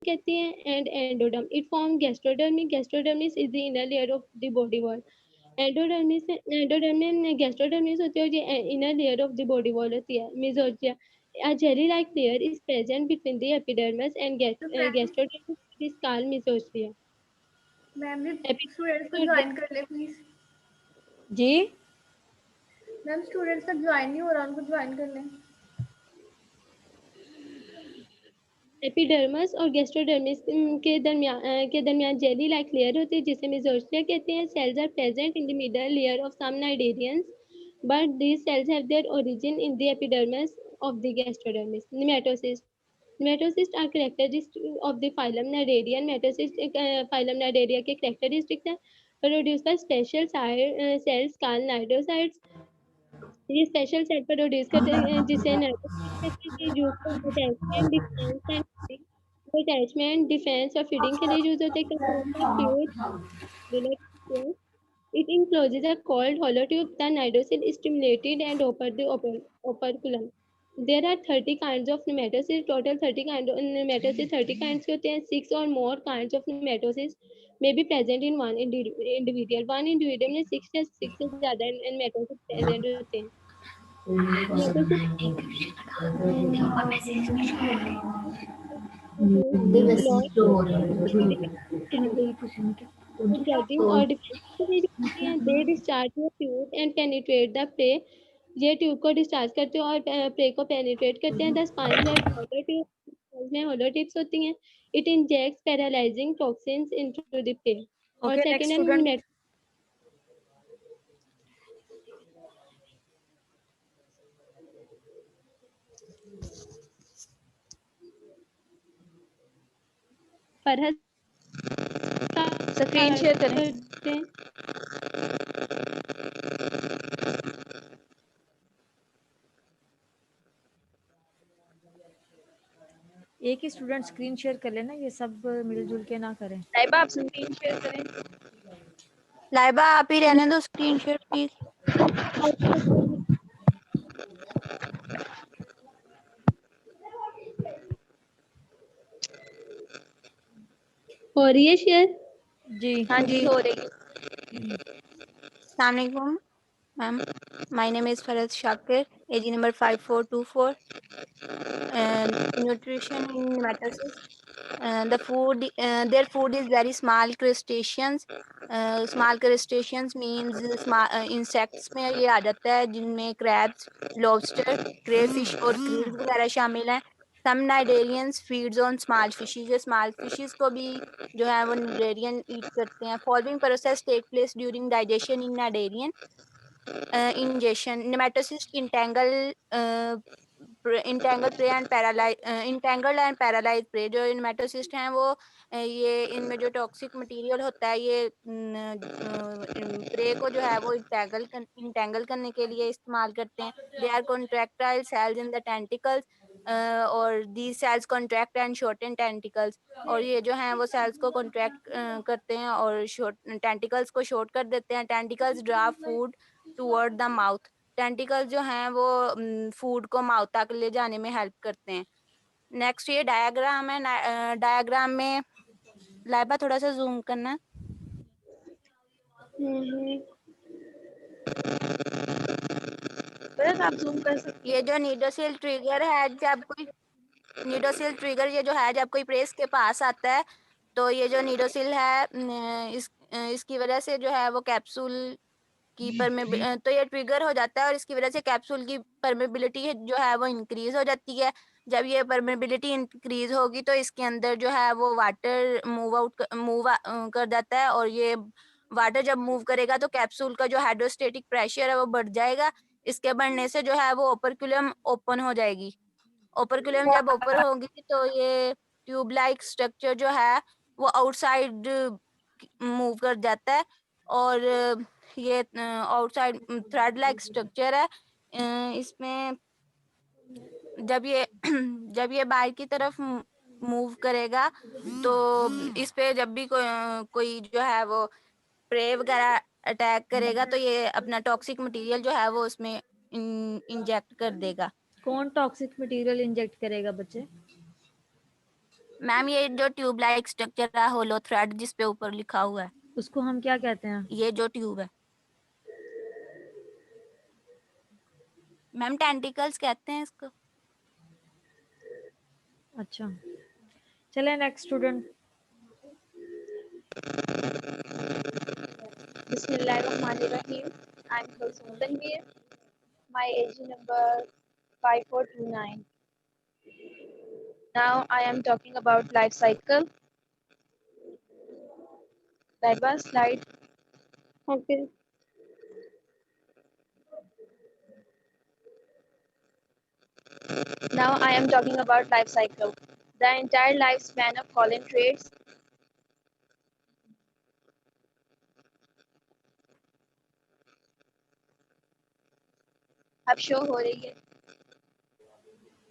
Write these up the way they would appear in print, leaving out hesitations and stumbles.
कहते हैं, and endoderm it form gastrodermis. Gastrodermis is the inner layer of the body wall. Endodermis में gastrodermis होती है, और ये inner layer of the body wall होती है। मेसोजिया a jelly like layer is present between the epidermis and तो ma'am gastrodermis. It is called mesosphere. Ma'am भी students को Epidermis ज्वाइन कर ले प्लीज। जी मैम स्टूडेंट्स का ज्वाइन नहीं हो रहा, उनको ज्वाइन कर लें। एपिडर्मस और गैस्ट्रोडर्मिस के दरमियान जेली लाइक लेयर होती है जिसे मेसोस्फियर कहते हैं। Cells are present in the middle layer of some cnidaриans, but these cells have their origin in the epidermis of the gastrodermis. Nematocysts are characteristics of the phylum Cnidarian. Nematocysts phylum Cnidaria के characteristics हैं, produced by special cells called cnidocytes। ये special cell पर produce करते हैं जिसे attachment, defence और feeding के लिए यूज होते हैं। It encloses a cold hollow tube. The nidocyle is stimulated and open the operculum. There are 30 kinds of nematocysts. Total 30 kinds of nematocysts 30 kinds के होते हैं। 6 or more kinds of nematocysts may be present in one individual. One individual में 6 से ज़्यादा nematocysts present होते हैं। Guarding or defensive होती हैं। They discharge the tube and penetrate the prey. ये ट्यूब को डिस्चार्ज करते हैं और प्रे को पेनिट्रेट करते हैं। द स्पाइनल हॉलो ट्यूब में हॉलो टिप्स होती हैं। It injects paralysing toxins into the prey. और ओके सेकंड नेक्स्ट है स्टूडेंट। फरहत स्क्रीन शेयर करें। एक ही स्टूडेंट स्क्रीन शेयर कर लेना, ये सब मिलजुल के ना करें। लाइबा आप स्क्रीन शेयर करें। लाइबा आप ही रहने दो स्क्रीन शेयर प्लीज। हो रही है शेयर? जी हाँ जी हो रही है। अस्सलाम वालेकुम ma'am, my name is Farhat Shakir, AG number 5424, nutrition in nematocysts. Their food is very small crustaceans. Small crustaceans means insects में ये आ जाता है जिनमें crabs, lobster, crayfish और krill वगैरह शामिल हैं। Some cnidarians feeds on small fishes. ये small fishes को भी जो है वो cnidarian eat करते हैं। Following process take place during digestion in cnidarian. Ingestion, nematocysts entangle prey and paralyze entangled and paralyzed prey। जो nematocyst हैं वो ये इनमें जो टॉक्सिक मटेरियल होता है ये प्रे को जो है वो इंटेंगल करने के लिए इस्तेमाल करते हैं। They are contractile cells in the tentacles, और the cells contract and shorten tentacles. और ये जो हैं वो सेल्स को कॉन्ट्रैक्ट करते हैं और टेंटिकल्स को शॉर्ट कर देते हैं। Tentacles draw food toward the mouth. Tentacles जो हैं वो फूड को माउथ तक ले जाने में हेल्प करते हैं। नेक्स्ट ये डायग्राम है। डायग्राम में लाइबा थोड़ा सा जूम करना। बस आप जूम कर सकते ये जो नीडोसिल ट्रिगर है, जब कोई नीडोसिल ट्रिगर ये जो है जब कोई प्रेस के पास आता है तो ये जो नीडोसिल है इसकी वजह से जो है वो कैप्सूल की तो ये ट्रिगर हो जाता है और इसकी वजह से कैप्सूल की परमेबिलिटी जो है वो इंक्रीज हो जाती है। जब ये परमेबिलिटी इंक्रीज होगी तो इसके अंदर जो है वो वाटर मूव कर जाता है, और ये वाटर जब मूव करेगा तो कैप्सूल का जो हाइड्रोस्टेटिक प्रेशर है वो बढ़ जाएगा। इसके बढ़ने से जो है वो ओपरक्यूलम ओपन हो जाएगी। ओपरक्यूलम जब ओपन होगी तो ये ट्यूब लाइक स्ट्रक्चर जो है वो आउटसाइड मूव कर जाता है, और ये आउटसाइड थ्रेड लाइक स्ट्रक्चर है। इसमें जब ये जब ये बाहर की तरफ मूव करेगा तो इस पे जब भी कोई जो है वो प्रे वगैरह अटैक करेगा तो ये अपना टॉक्सिक मटेरियल जो है वो उसमें इंजेक्ट कर देगा। कौन टॉक्सिक मटेरियल इंजेक्ट करेगा बच्चे? मैम ये जो ट्यूब लाइक स्ट्रक्चर है होलो थ्रेड जिस पे ऊपर लिखा हुआ है, उसको हम क्या कहते हैं? ये जो ट्यूब है मैम टेंटिकल्स कहते हैं इसको। अच्छा, चले next student. Bismillahirrahmanirrahim. I'm Kulsum Tanveer. My AG number 5429. Now I am talking about life cycle. Taiba, slide. Okay. Now I am talking about life cycle. The entire lifespan of pollen traits अब show हो रही है.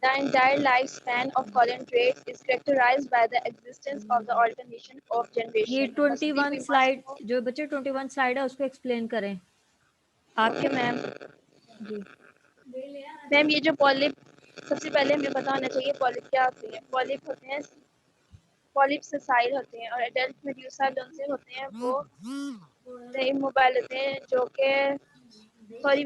The entire lifespan of pollen traits is characterized by the existence of the alternation of ये generation. 21 slide जो बच्चे 21 slide है उसको explain करें आपके मैम. जी। मैम ये जो पॉलिप, सबसे पहले हमें पता होना चाहिए पॉलिप क्या होती है. पॉलिप होते हैं, पॉलिप सेसाइल होते हैं और एडल्ट मेड्यूसा से होते हैं वो इमोबाइल होते हैं जो कि सॉरी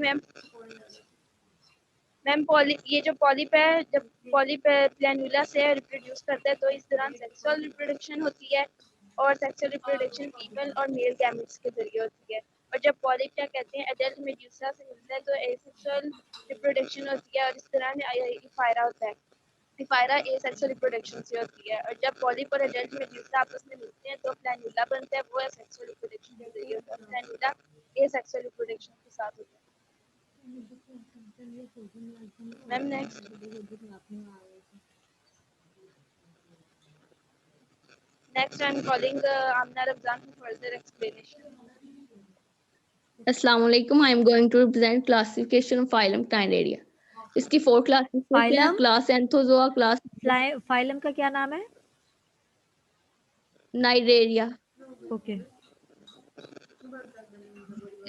मैम पॉलिप, ये जो पॉलिप है जब पॉलिप प्लैनुला से रिप्रोड्यूस करता है तो इस दौरान सेक्सुअल रिप्रोडक्शन होती है और सेक्सुअल रिप्रोडक्शन फीमेल और मेल गैमेट्स के जरिए होती है. और जब पॉलिप क्या कहते हैं एडल्ट मेड्यूसा से मिलता है तो एसेक्सुअल रिप्रोडक्शन होती है और इस दौरान इफायरा होता है. इफायरा एसेक्सुअल रिप्रोडक्शन से होती है और जब पॉलिप और एडल्ट मेड्यूसा आपस में मिलते हैं तो प्लैनुला बनता है, वो एसेक्सुअल रिप्रोडक्शन के जरिए होता है. प्लैनुला एसेक्सुअल रिप्रोडक्शन के साथ होता है. Ma'am next. Next, I'm calling Amna Ramzan for further explanation. Assalamu alaikum. I am going to represent classification of phylum Cnidaria. इसकी 4 क्लासेस होती हैं. Phylum? Class anthozoa, class phylum का क्या नाम है? नाइडेरिया. ओके,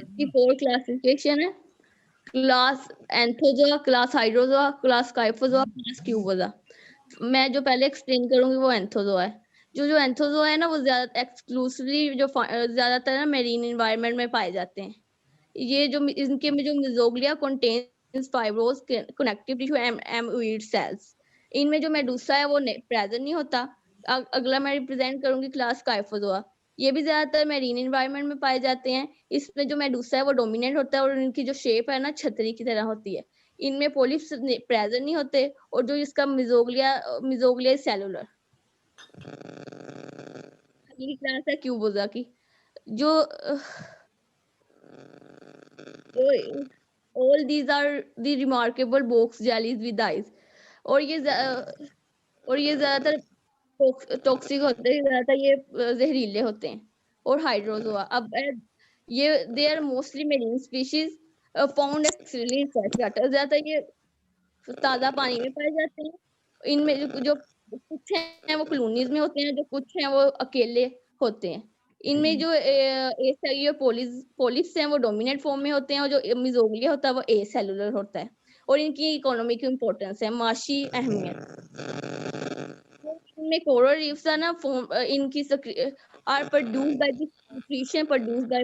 इसकी 4 क्लासिफिकेशन है. Class anthozoa, class hydrozoa, class scyphozoa, class cubozoa. मैं जो पहले एक्सप्लेन करूंगी वो एंथोजोआ है. जो एंथोजोआ है ना वो ज्यादा एक्सक्लूसिवली जो ज्यादातर ना मेरीन एनवायरनमेंट में पाए जाते हैं. ये जो इनके में जो mesoglea contains fibrous connective tissue amoeboid cells. इनमें जो मेडुसा है वो प्रेजेंट नहीं होता. अगला मैं रिप्रेजेंट करूंगी क्लास काइफोजोआ. ये भी ज्यादातर मेरीन एनवायरनमेंट में पाए जाते हैं. इसमें जो मेडुसा है वो डोमिनेट होता है और इनकी जो शेप है ना छतरी की तरह होती है. इनमें पोलिप्स प्रेजेंट नहीं होते और जो इसका मिजोग्लिया सेलुलर. अगली क्लास है क्यूबोजा की. जो all these are the remarkable box jellies with eyes. और ये ज्यादातर टॉक्सिक होते हैं, ज्यादातर ये जहरीले होते हैं. और हाइड्रोजोआ अब ये they are mostly marine species found actually in fresh water. ज्यादातर ये ताजा पानी में पाए जाते हैं. इनमें जो कुछ हैं वो कॉलोनीज में होते हैं, जो कुछ हैं वो अकेले होते हैं. इनमें जो पोलिप्स हैं वो डोमिनेंट फॉर्म में होते हैं और जो मिजोग्लिया होता है वो ए सेलुलर होता है. और इनकी इकोनॉमिक इंपॉर्टेंस है, माशी अहमियत. इनमें कोरल रीफ्स है ना इनकी are produced by the secretion produced by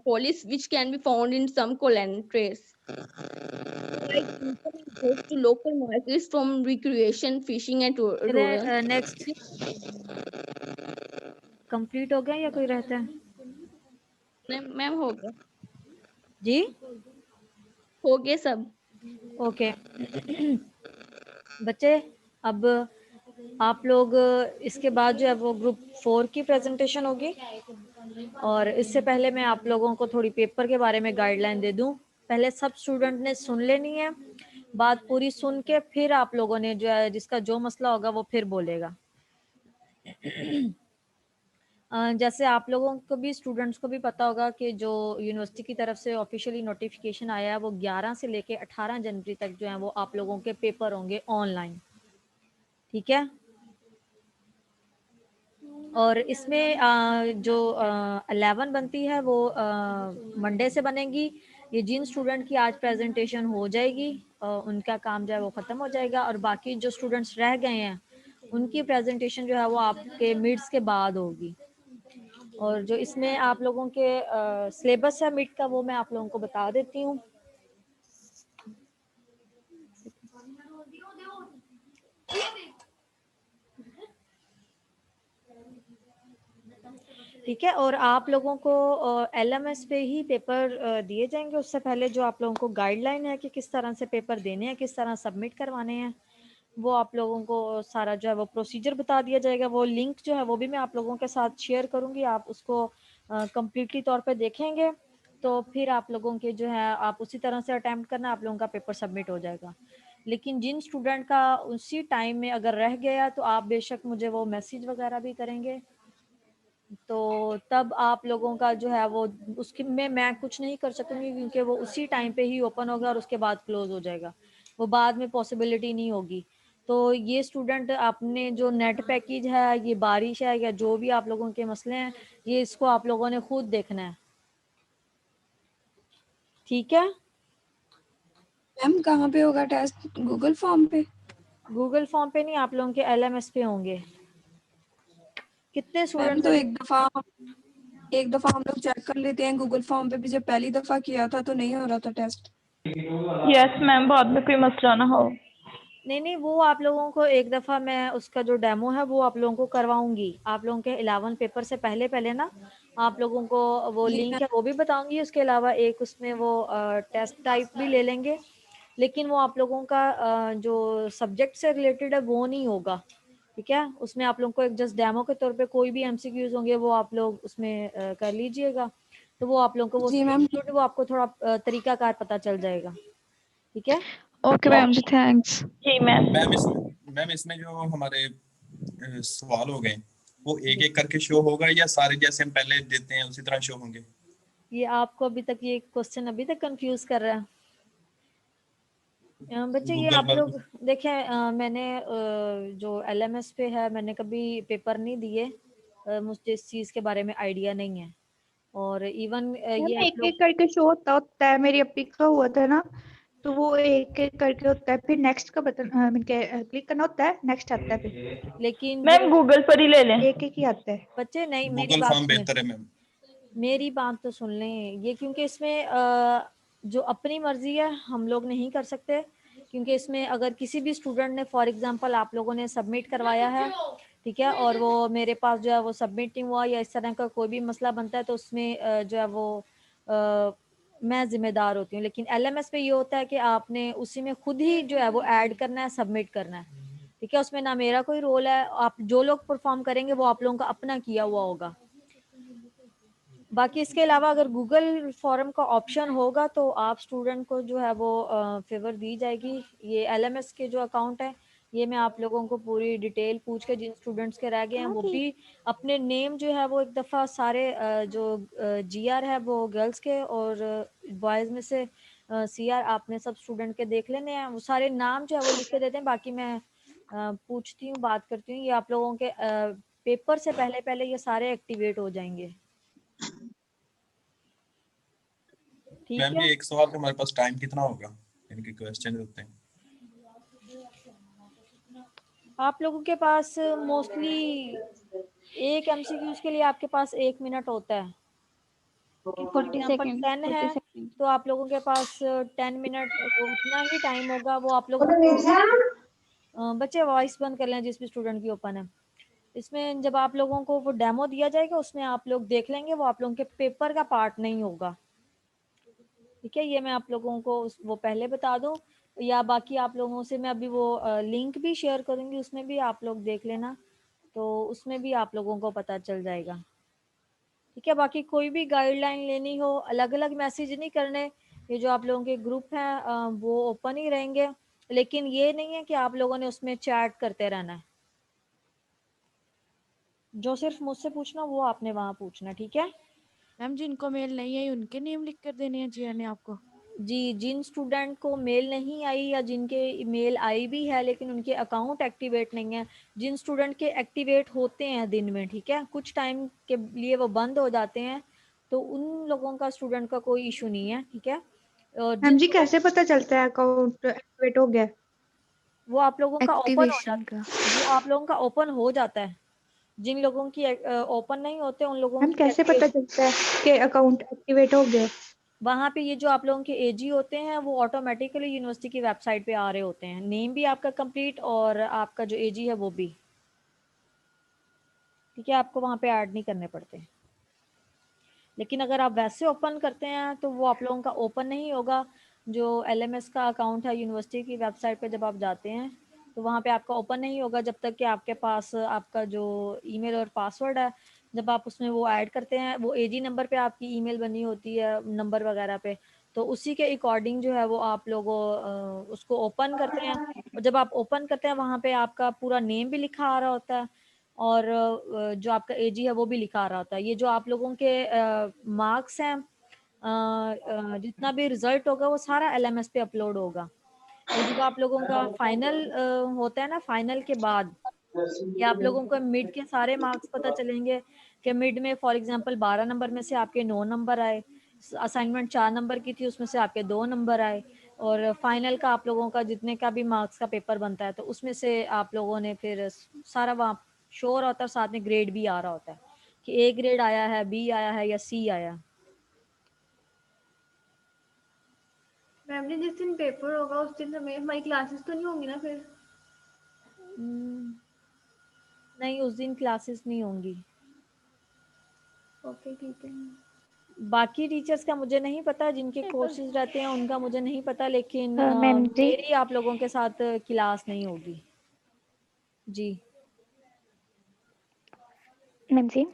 polyps which can be found in some collaterals. Like goes to local markets from recreation, fishing and tourism. Next complete हो गया या कोई रहता है? मैम हो गया, जी, हो गए सब. ओके बच्चे, अब आप लोग इसके बाद जो है वो ग्रुप 4 की प्रेजेंटेशन होगी. और इससे पहले मैं आप लोगों को थोड़ी पेपर के बारे में गाइडलाइन दे दूं. पहले सब स्टूडेंट ने सुन लेनी है, बात पूरी सुन के फिर आप लोगों ने जो है जिसका जो मसला होगा वो फिर बोलेगा. जैसे आप लोगों को भी, स्टूडेंट्स को भी पता होगा कि जो यूनिवर्सिटी की तरफ से ऑफिशियली नोटिफिकेशन आया है वो 11 से लेके 18 जनवरी तक जो है वो आप लोगों के पेपर होंगे ऑनलाइन. ठीक है. और इसमें जो 11 बनती है वो मंडे से बनेगी. ये जिन स्टूडेंट की आज प्रेजेंटेशन हो जाएगी उनका काम जो है वो ख़त्म हो जाएगा. और बाकी जो स्टूडेंट्स रह गए हैं उनकी प्रेजेंटेशन जो है वो आपके मिड्स के बाद होगी। और जो इसमें आप लोगों के सिलेबस है मिड का, वो मैं आप लोगों को बता देती हूँ। ठीक है, और आप लोगों को LMS पे ही पेपर दिए जाएंगे। उससे पहले जो आप लोगों को गाइडलाइन है कि किस तरह से पेपर देने हैं, किस तरह सबमिट करवाने हैं, वो आप लोगों को सारा जो है वो प्रोसीजर बता दिया जाएगा। वो लिंक जो है वो भी मैं आप लोगों के साथ शेयर करूंगी, आप उसको कम्प्लीटली तौर पे देखेंगे तो फिर आप लोगों के जो है आप उसी तरह से अटेम्प्ट करना, आप लोगों का पेपर सबमिट हो जाएगा। लेकिन जिन स्टूडेंट का उसी टाइम में अगर रह गया तो आप बेशक मुझे वो मैसेज वगैरह भी करेंगे, तो तब आप लोगों का जो है वो उसके में मैं कुछ नहीं कर सकूंगी, क्योंकि वो उसी टाइम पे ही ओपन होगा और उसके बाद क्लोज हो जाएगा, वो बाद में पॉसिबिलिटी नहीं होगी। तो ये स्टूडेंट आपने जो नेट पैकेज है, ये बारिश है या जो भी आप लोगों के मसले हैं, ये इसको आप लोगों ने खुद देखना है, ठीक है। मैम कहाँ पे होगा टेस्ट? गूगल फॉर्म पे? गूगल फॉर्म पे नहीं, आप लोगों के LMS पे होंगे। कितने मैम स्टूडेंट्स तो एक दफा हम लोग चेक कर लेते हैं गूगल फॉर्म पे भी, जब पहली दफा किया था तो नहीं हो रहा था टेस्ट। यस मैम, बाद में कोई मसला ना हो। नहीं, वो आप लोगों को एक दफ़ा मैं उसका जो डेमो है वो आप लोगों को करवाऊंगी। आप लोगों के 11 पेपर से पहले ना आप लोगों को वो जी लिंक है वो भी बताऊंगी। उसके अलावा एक उसमें वो टेस्ट टाइप भी ले लेंगे, लेकिन वो आप लोगों का जो सब्जेक्ट से रिलेटेड है वो नहीं होगा, ठीक है। उसमें आप लोगों को एक जस्ट डेमो के तौर पे कोई भी MCQs होंगे वो आप लोग उसमें कर लीजिएगा, तो वो आप लोगों को वो जी मैम। वो आपको थोड़ा तरीकाकार पता चल जाएगा, ठीक है। ओके मैम जी, थैंक्स। जी मैम। मैम इसमें जो हमारे सवाल हो गए वो एक एक करके शो होगा या सारे जैसे हम पहले देते हैं उसी तरह शो होंगे? ये आपको अभी तक ये क्वेश्चन अभी तक कंफ्यूज कर रहा है बच्चे। ये आप लोग देखें, मैंने जो LMS पे है मैंने कभी पेपर नहीं दिए, मुझे इस चीज़ के बारे में आइडिया नहीं है। और इवन ये एक एक करके शो होता है। मेरी अपी का हुआ था ना, तो वो एक एक करके होता है, फिर नेक्स्ट का बटन क्लिक करना होता है, नेक्स्ट आता है फिर। लेकिन मैम गूगल पर ही ले लें। एक एक ही आता है बच्चे। नहीं, मेरी गूगल बात फॉर्म सुने, बेहतर है मैम। मेरी बात तो सुन लें। ये क्योंकि इसमें जो अपनी मर्जी है हम लोग नहीं कर सकते, क्योंकि इसमें अगर किसी भी स्टूडेंट ने फॉर एग्जांपल आप लोगों ने सबमिट करवाया है, ठीक है, और वो मेरे पास जो है वो सबमिट नहीं हुआ या इस तरह का कोई भी मसला बनता है, तो उसमें जो है वो मैं जिम्मेदार होती हूँ। लेकिन LMS पे ये होता है कि आपने उसी में खुद ही जो है वो ऐड करना है, सबमिट करना है, ठीक है। उसमें ना मेरा कोई रोल है, आप जो लोग परफॉर्म करेंगे वो आप लोगों का अपना किया हुआ होगा। बाकी इसके अलावा अगर गूगल फॉर्म का ऑप्शन होगा तो आप स्टूडेंट को जो है वो फेवर दी जाएगी। ये LMS के जो अकाउंट है ये मैं आप लोगों को पूरी डिटेल पूछ के, जिन स्टूडेंट्स के रह गए हैं वो भी अपने नेम जो है वो एक दफ़ा सारे जो GR है वो गर्ल्स के और बॉयज़ में से CR आपने सब स्टूडेंट के देख लेने हैं। वो सारे नाम जो है वो लिख के देते हैं। बाकी मैं पूछती हूँ, बात करती हूँ, ये आप लोगों के पेपर से पहले ये सारे एक्टिवेट हो जाएंगे, ठीक मैम है। ये एक सवाल का हमारे पास टाइम कितना होगा? इनके क्वेश्चन होते हैं आप लोगों के पास मोस्टली एक MCQs के लिए आपके पास 1 मिनट होता है। 40 सेकंड 10 है तो आप लोगों के पास 10 मिनट वो उतना ही टाइम होगा। वो आप लोगों को बच्चे वॉइस बंद कर लें जिस भी स्टूडेंट की ओपन है। इसमें जब आप लोगों को वो डेमो दिया जाएगा उसमें आप लोग देख लेंगे, वो आप लोगों के पेपर का पार्ट नहीं होगा, ठीक है। ये मैं आप लोगों को वो पहले बता दूं, या बाकी आप लोगों से मैं अभी वो लिंक भी शेयर करूंगी, उसमें भी आप लोग देख लेना, तो उसमें भी आप लोगों को पता चल जाएगा, ठीक है। बाकी कोई भी गाइडलाइन लेनी हो, अलग अलग मैसेज नहीं करने, ये जो आप लोगों के ग्रुप हैं वो ओपन ही रहेंगे, लेकिन ये नहीं है कि आप लोगों ने उसमें चैट करते रहना है। जो सिर्फ मुझसे पूछना वो आपने वहाँ पूछना, ठीक है। मैम जिनको मेल नहीं आई उनके नेम लिख कर देने हैं जी ने आपको? जी, जिन स्टूडेंट को मेल नहीं आई या जिनके मेल आई भी है लेकिन उनके अकाउंट एक्टिवेट नहीं है, जिन स्टूडेंट के एक्टिवेट होते हैं दिन में, ठीक है, कुछ टाइम के लिए वो बंद हो जाते हैं, तो उन लोगों का स्टूडेंट का कोई इशू नहीं है, ठीक है। और मैम जी कैसे पता चलता है अकाउंट एक्टिवेट हो गया? वो आप लोगों का ओपन हो एक्टिवेशन जाता का। है, वो आप लोगों का ओपन हो जाता है। जिन लोगों की ओपन नहीं होते उन लोगों मैम की कैसे पता चलता है कि अकाउंट एक्टिवेट हो गया? वहाँ पे ये जो आप लोगों के एजी होते हैं वो ऑटोमेटिकली यूनिवर्सिटी की वेबसाइट पे आ रहे होते हैं, नेम भी आपका कंप्लीट और आपका जो एजी है वो भी, ठीक है, आपको वहाँ पे ऐड नहीं करने पड़ते। लेकिन अगर आप वैसे ओपन करते हैं तो वो आप लोगों का ओपन नहीं होगा। जो एलएमएस का अकाउंट है यूनिवर्सिटी की वेबसाइट पे जब आप जाते हैं तो वहाँ पे आपका ओपन नहीं होगा जब तक कि आपके पास आपका जो ईमेल और पासवर्ड है, जब आप उसमें वो ऐड करते हैं, वो एजी नंबर पे आपकी ईमेल बनी होती है नंबर वगैरह पे, तो उसी के अकॉर्डिंग जो है वो आप लोगों उसको ओपन करते हैं। और जब आप ओपन करते हैं वहाँ पे आपका पूरा नेम भी लिखा आ रहा होता है और जो आपका एजी है वो भी लिखा आ रहा होता है। ये जो आप लोगों के मार्क्स हैं, जितना भी रिजल्ट होगा वो सारा एलएमएस पे अपलोड होगा। और जब आप लोगों का फाइनल होता है ना, फाइनल के बाद कि आप लोगों को मिड के सारे मार्क्स पता चलेंगे कि मिड में फॉर एग्जांपल 12 नंबर में से आपके 9 नंबर आए, असाइनमेंट 4 नंबर की थी उसमें से आपके 2 नंबर आए, और फाइनल का आप लोगों का जितने का भी मार्क्स का पेपर बनता है तो उसमें से आप लोगों ने फिर सारा वहाँ शो हो रहा होता है, साथ में ग्रेड भी आ रहा होता है कि ए ग्रेड आया है, बी आया है या सी आया। मैम जी जिस दिन पेपर होगा उस दिन हमारी क्लासेस तो नहीं होंगी ना फिर? नहीं, उस दिन क्लासेस नहीं होंगी। ओके ठीक है। बाकी टीचर्स का मुझे नहीं पता, जिनके कोर्सेज रहते हैं उनका मुझे नहीं पता, लेकिन मैम जी मेरी आप लोगों के साथ क्लास नहीं होगी जी। मैम जी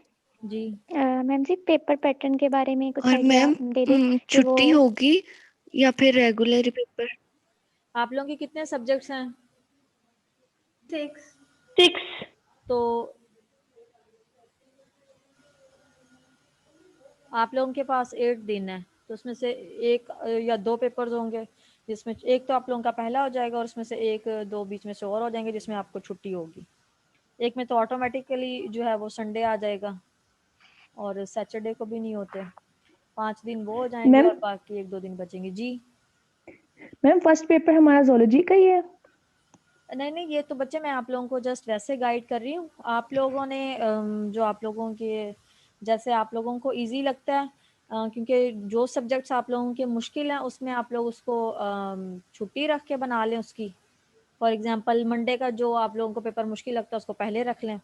जी मैम जी पेपर पैटर्न के बारे में कुछ और आइडिया मैम दे दें कि वो छुट्टी होगी या फिर रेगुलर पेपर? आप लोगों के कितने सब्जेक्ट्स हैं? 6 तो आप लोगों के पास 8 दिन है, तो उसमें से एक या 2 पेपर्स होंगे, जिसमें एक तो आप लोगों का पहला हो जाएगा और उसमें से एक 2 बीच में से और हो जाएंगे जिसमें आपको छुट्टी होगी। एक में तो ऑटोमेटिकली जो है वो संडे आ जाएगा और सैटरडे को भी नहीं होते, 5 दिन वो हो जाएंगे मैम और बाकी 1-2 दिन बचेंगे। जी मैम फर्स्ट पेपर हमारा जोलॉजी का ही है। नहीं नहीं, ये तो बच्चे मैं आप लोगों को जस्ट वैसे गाइड कर रही हूँ। आप लोगों ने जो आप लोगों के जैसे आप लोगों को इजी लगता है, क्योंकि जो सब्जेक्ट्स आप लोगों के मुश्किल हैं उसमें आप लोग उसको छुट्टी रख के बना लें उसकी। फॉर एग्जांपल मंडे का जो आप लोगों को पेपर मुश्किल लगता है उसको पहले रख लें।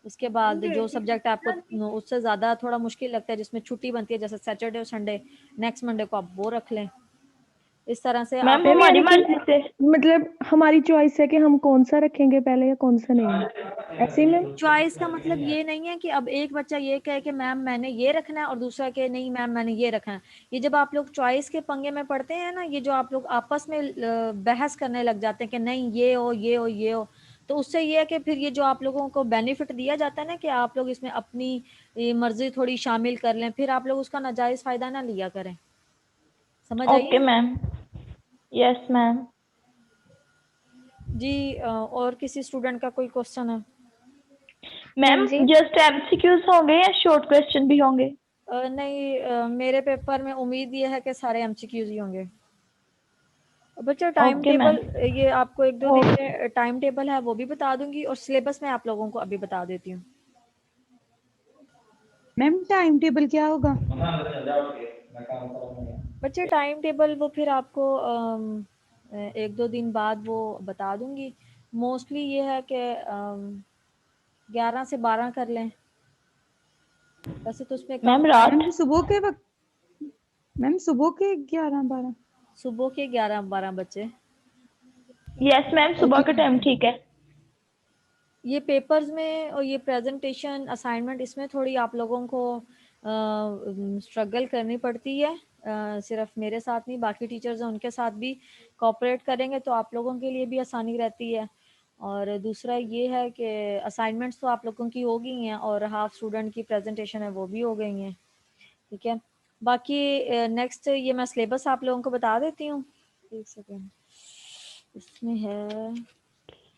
उसके बाद जो सब्जेक्ट आपको उससे ज़्यादा थोड़ा मुश्किल लगता है जिसमें छुट्टी बनती है, जैसे सैटरडे और संडे, नेक्स्ट मंडे को आप वो रख लें। इस तरह से आप मैम हमारी मर्जी से, मतलब हमारी चॉइस है कि हम कौन सा रखेंगे पहले या कौन सा नहीं, ऐसे ही मैम? चॉइस का मतलब ये नहीं है कि अब एक बच्चा ये कहे कि मैम मैंने ये रखना है और दूसरा कहे नहीं मैम मैंने ये रखना है। ये जब आप लोग चॉइस के पंगे में पड़ते हैं ना, ये जो आप लोग आपस में बहस करने लग जाते हैं कि नहीं ये हो ये हो ये हो, तो उससे ये है कि फिर ये जो आप लोगों को बेनिफिट दिया जाता है ना कि आप लोग इसमें अपनी मर्जी थोड़ी शामिल कर लें, फिर आप लोग उसका नाजायज़ फ़ायदा ना लिया करें। समझ आई? Okay ma'am, yes ma'am. जी और किसी स्टूडेंट का कोई क्वेश्चन है? मैम जस्ट एमसीक्यूज होंगे या शॉर्ट क्वेश्चन भी होंगे? नहीं मेरे पेपर में उम्मीद ये है कि सारे एमसीक्यूज ही होंगे। बच्चा टाइम ओके मैम। टेबल ये आपको 1-2 दिन में टाइम टेबल है वो भी बता दूंगी और सिलेबस में आप लोगों को अभी बता देती हूँ। मैम टाइम टेबल क्या होगा? बच्चे टाइम टेबल वो फिर आपको 1-2 दिन बाद वो बता दूंगी। मोस्टली ये है कि 11 से 12 कर लें, वैसे तो उसमें कम मैम रात सुबह के वक्त, मैम सुबह के 11-12, सुबह के 11-12 बच्चे। यस मैम सुबह का टाइम ठीक है। ये पेपर्स में और ये प्रेजेंटेशन असाइनमेंट इसमें थोड़ी आप लोगों को स्ट्रगल करनी पड़ती है, सिर्फ मेरे साथ नहीं बाकी टीचर्स हैं उनके साथ भी कोऑपरेट करेंगे तो आप लोगों के लिए भी आसानी रहती है। और दूसरा ये है कि असाइनमेंट्स तो आप लोगों की हो गई हैं और हाफ स्टूडेंट की प्रेजेंटेशन है वो भी हो गई हैं, ठीक है। बाकी नेक्स्ट ये मैं सिलेबस आप लोगों को बता देती हूँ, एक सेकेंड इसमें है।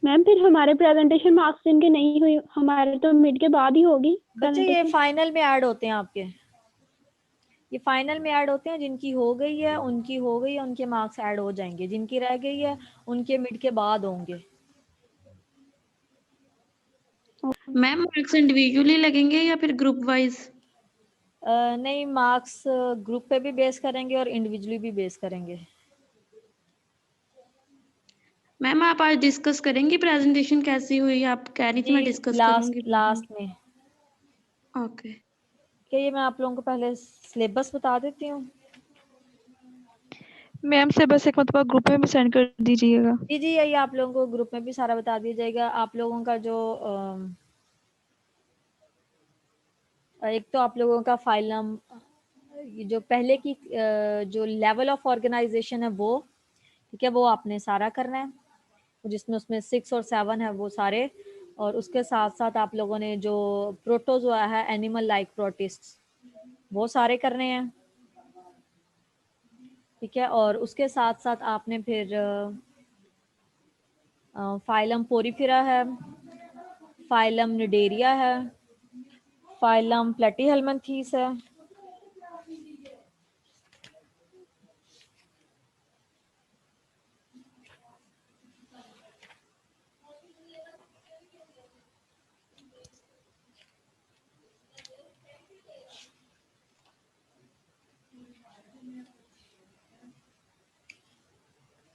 मैम फिर हमारे प्रेजेंटेशन मार्क्स इनके नहीं हुई, हमारे तो मिड के बाद ही होगी बच्चे ये फाइनल में ऐड होते हैं आपके, ये फाइनल में ऐड होते हैं, जिनकी हो गई है उनकी हो गई है, उनके मार्क्स ऐड हो जाएंगे, जिनकी रह गई है उनके मिड के बाद होंगे। मैम मार्क्स इंडिविजुअली लगेंगे या फिर ग्रुप वाइज? नहीं, मार्क्स ग्रुप पे भी बेस करेंगे और इंडिविजुअली भी बेस करेंगे। मैम आप आज डिस्कस करेंगी प्रेजेंटेशन कैसी हुई? आप कह रही थी मैं डिस्कस करूंगी लास्ट में। ओके, क्या ये मैं आप लोगों को पहले सिलेबस बता देती हूँ। मैम सिलेबस एक मतलब ग्रुप में भी सेंड कर दीजिएगा। जी जी, यही आप लोगों को ग्रुप में भी सारा बता दिया जाएगा। आप लोगों का जो एक तो आप लोगों का फाइलम, जो पहले की जो लेवल ऑफ ऑर्गेनाइजेशन है वो, ठीक है, वो आपने सारा करना है, जिसमें उसमें 6 और 7 है वो सारे। और उसके साथ साथ आप लोगों ने जो प्रोटोजोआ है, एनिमल लाइक प्रोटिस्ट, वो सारे करने हैं, ठीक है। और उसके साथ साथ आपने फिर फाइलम पोरिफेरा है, फाइलम निडेरिया है, फाइलम प्लेटीहेल्मिन्थीस है,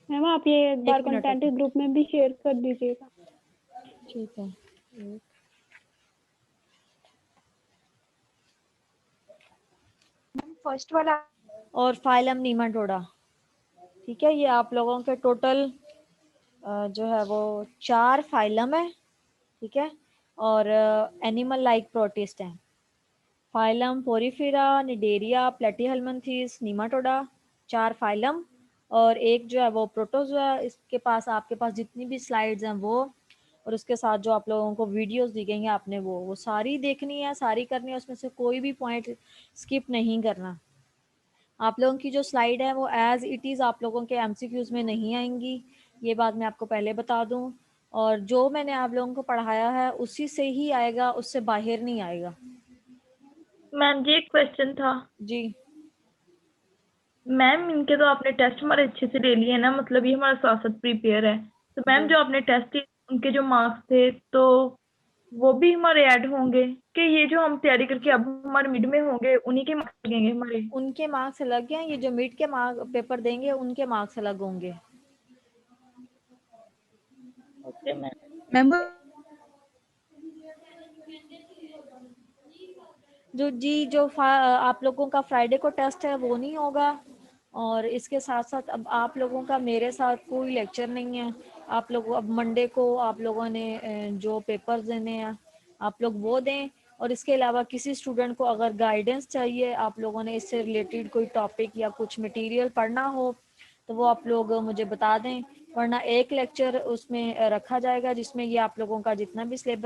मैम आप ये एक बार कंटेंट ग्रुप में भी शेयर कर दीजिएगा। ठीक है। फर्स्ट वाला और फाइलम नीमाटोडा, ठीक है। ये आप लोगों के टोटल जो है वो 4 फाइलम है, ठीक है। और एनिमल लाइक प्रोटिस्ट हैं, phylum Porifera, Cnidaria, Platyhelminthes, Nematoda, 4 phylum. और एक जो है वो प्रोटोजोआ। इसके पास आपके पास जितनी भी स्लाइड्स हैं वो, और उसके साथ जो आप लोगों को वीडियोस दी गई हैं आपने वो सारी देखनी है, सारी करनी है, उसमें से कोई भी पॉइंट स्किप नहीं करना। आप लोगों की जो स्लाइड है वो एज इट इज़ आप लोगों के एमसीक्यूज में नहीं आएंगी, ये बात मैं आपको पहले बता दूं। और जो मैंने आप लोगों को पढ़ाया है उसी से ही आएगा, उससे बाहर नहीं आएगा। मैम जी एक क्वेश्चन था। जी मैम इनके तो आपने टेस्ट हमारे अच्छे से ले लिए ना, मतलब ये हमारा साथ साथ प्रिपेयर है, तो मैम जो आपने टेस्ट उनके जो मार्क्स थे तो वो भी हमारे ऐड होंगे कि ये जो हम तैयारी करके अब हमारे मिड में होंगे उन्हीं के मार्क्स लगेंगे हमारे? उनके मार्क्स अलग हैं, ये जो मिड के पेपर देंगे उनके मार्क्स अलग होंगे। ओके मैम जो आप लोगों का फ्राइडे को टेस्ट है वो नहीं होगा। और इसके साथ साथ अब आप लोगों का मेरे साथ कोई लेक्चर नहीं है। आप लोग अब मंडे को आप लोगों ने जो पेपर्स देने हैं आप लोग वो दें। और इसके अलावा किसी स्टूडेंट को अगर गाइडेंस चाहिए, आप लोगों ने इससे रिलेटेड कोई टॉपिक या कुछ मटेरियल पढ़ना हो तो वो आप लोग मुझे बता दें, वरना एक लेक्चर उसमें रखा जाएगा जिसमें ये आप लोगों का जितना भी सिलेबस